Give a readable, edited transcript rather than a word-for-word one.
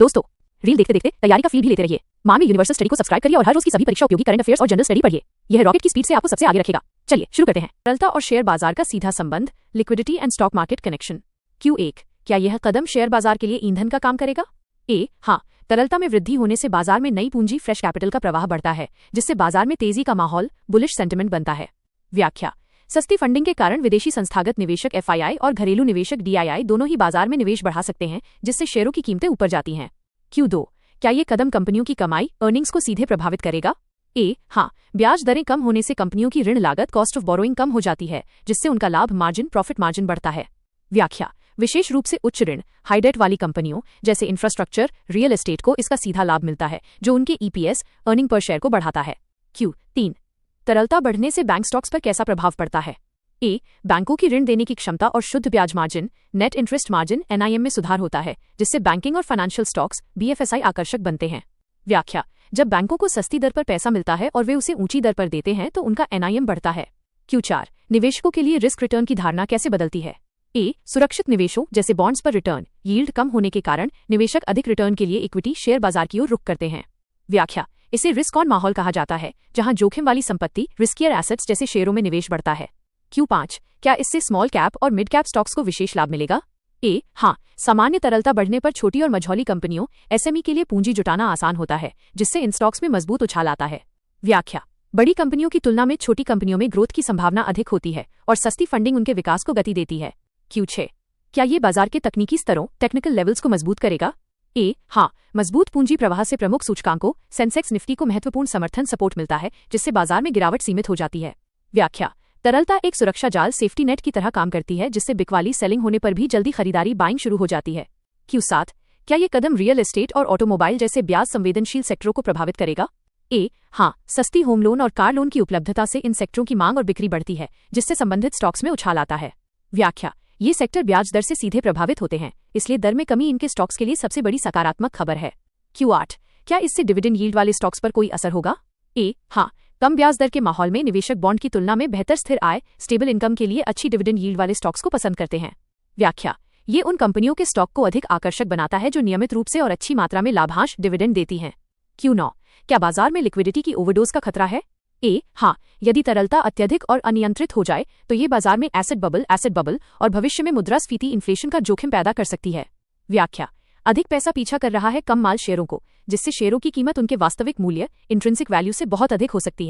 दोस्तों, रील देखते देखते तैयारी का फील भी लेते रहिए। मामी यूनिवर्सल स्टडी को सब्सक्राइब करिए और हर रोज की सभी परीक्षा उपयोगी करंट अफेयर्स और जनरल स्टडी पढ़िए। यह रॉकेट की स्पीड से आपको सबसे आगे रखेगा। चलिए शुरू करते हैं। तरलता और शेयर बाजार का सीधा संबंध, liquidity and stock market connection. Q1, क्या यह कदम शेयर बाजार के लिए ईंधन का काम करेगा? हाँ, तरलता में वृद्धि होने से बाजार में नई पूंजी फ्रेश कैपिटल का प्रवाह बढ़ता है, जिससे बाजार में तेजी का माहौल, बुलिश सेंटिमेंट बनता है। व्याख्या: सस्ती फंडिंग के कारण विदेशी संस्थागत निवेशक FII और घरेलू निवेशक DII दोनों ही बाजार में निवेश बढ़ा सकते हैं, जिससे शेयरों की कीमतें ऊपर जाती हैं। Q2, क्या ये कदम कंपनियों की कमाई, अर्निंग्स को सीधे प्रभावित करेगा? हाँ, ब्याज दरें कम होने से कंपनियों की ऋण लागत, कॉस्ट ऑफ बोरोइंग कम हो जाती है, जिससे उनका लाभ मार्जिन, प्रॉफिट मार्जिन बढ़ता है। व्याख्या: विशेष रूप से उच्च ऋण, हाई डेट वाली कंपनियों जैसे इंफ्रास्ट्रक्चर, रियल एस्टेट को इसका सीधा लाभ मिलता है, जो उनके EPS, अर्निंग पर शेयर को बढ़ाता है। Q3, तरलता बढ़ने से बैंक स्टॉक्स पर कैसा प्रभाव पड़ता है? बैंकों की ऋण देने की क्षमता और शुद्ध ब्याज margin, net interest margin NIM में सुधार होता है, जिससे बैंकिंग और फाइनेंशियल स्टॉक्स BFSI आकर्षक बनते हैं। व्याख्या: जब बैंकों को सस्ती दर पर पैसा मिलता है और वे उसे ऊंची दर पर देते हैं तो उनका NIM बढ़ता है। Q4, निवेशकों के लिए रिस्क रिटर्न की धारणा कैसे बदलती है? सुरक्षित निवेशों जैसे बॉन्ड्स पर रिटर्न यील्ड कम होने के कारण निवेशक अधिक रिटर्न के लिए इक्विटी शेयर बाजार की ओर रुख करते हैं। व्याख्या: इसे रिस्क ऑन माहौल कहा जाता है, जहां जोखिम वाली संपत्ति, रिस्कियर एसेट्स जैसे शेयरों में निवेश बढ़ता है। Q5, क्या इससे स्मॉल कैप और मिड कैप स्टॉक्स को विशेष लाभ मिलेगा? हाँ, सामान्य तरलता बढ़ने पर छोटी और मझौली कंपनियों SME के लिए पूंजी जुटाना आसान होता है, जिससे इन स्टॉक्स में मजबूत उछाल आता है। व्याख्या: बड़ी कंपनियों की तुलना में छोटी कंपनियों में ग्रोथ की संभावना अधिक होती है और सस्ती फंडिंग उनके विकास को गति देती है। Q6, क्या ये बाजार के तकनीकी स्तरों, टेक्निकल लेवल्स को मजबूत करेगा? हाँ, मजबूत पूंजी प्रवाह से प्रमुख सूचकांकों सेंसेक्स निफ्टी को महत्वपूर्ण समर्थन सपोर्ट मिलता है, जिससे बाजार में गिरावट सीमित हो जाती है। व्याख्या: तरलता एक सुरक्षा जाल, सेफ्टी नेट की तरह काम करती है, जिससे बिकवाली सेलिंग होने पर भी जल्दी खरीदारी बाइंग शुरू हो जाती है। Q7, क्या ये कदम रियल एस्टेट और ऑटोमोबाइल जैसे ब्याज संवेदनशील सेक्टरों को प्रभावित करेगा? हाँ, सस्ती होम लोन और कार लोन की उपलब्धता से इन सेक्टरों की मांग और बिक्री बढ़ती है, जिससे संबंधित स्टॉक्स में उछाल आता है। व्याख्या: ये सेक्टर ब्याज दर से सीधे प्रभावित होते हैं, इसलिए दर में कमी इनके स्टॉक्स के लिए सबसे बड़ी सकारात्मक खबर है। Q8, क्या इससे डिविडेंड यील्ड वाले स्टॉक्स पर कोई असर होगा? हाँ, कम ब्याज दर के माहौल में निवेशक बॉन्ड की तुलना में बेहतर स्थिर आय, स्टेबल इनकम के लिए अच्छी डिविडेंड यील्ड वाले स्टॉक्स को पसंद करते हैं। व्याख्या: ये उन कंपनियों के स्टॉक को अधिक आकर्षक बनाता है जो नियमित रूप से और अच्छी मात्रा में लाभांश, डिविडेंड देती हैं। Q9, क्या बाजार में लिक्विडिटी की ओवरडोज का खतरा है? हाँ, यदि तरलता अत्यधिक और अनियंत्रित हो जाए तो ये बाजार में एसेट बबल और भविष्य में मुद्रास्फीति, इन्फ्लेशन का जोखिम पैदा कर सकती है। व्याख्या: अधिक पैसा पीछा कर रहा है कम माल शेयरों को, जिससे शेयरों की कीमत उनके वास्तविक मूल्य, इंट्रिंसिक वैल्यू से बहुत अधिक हो सकती है।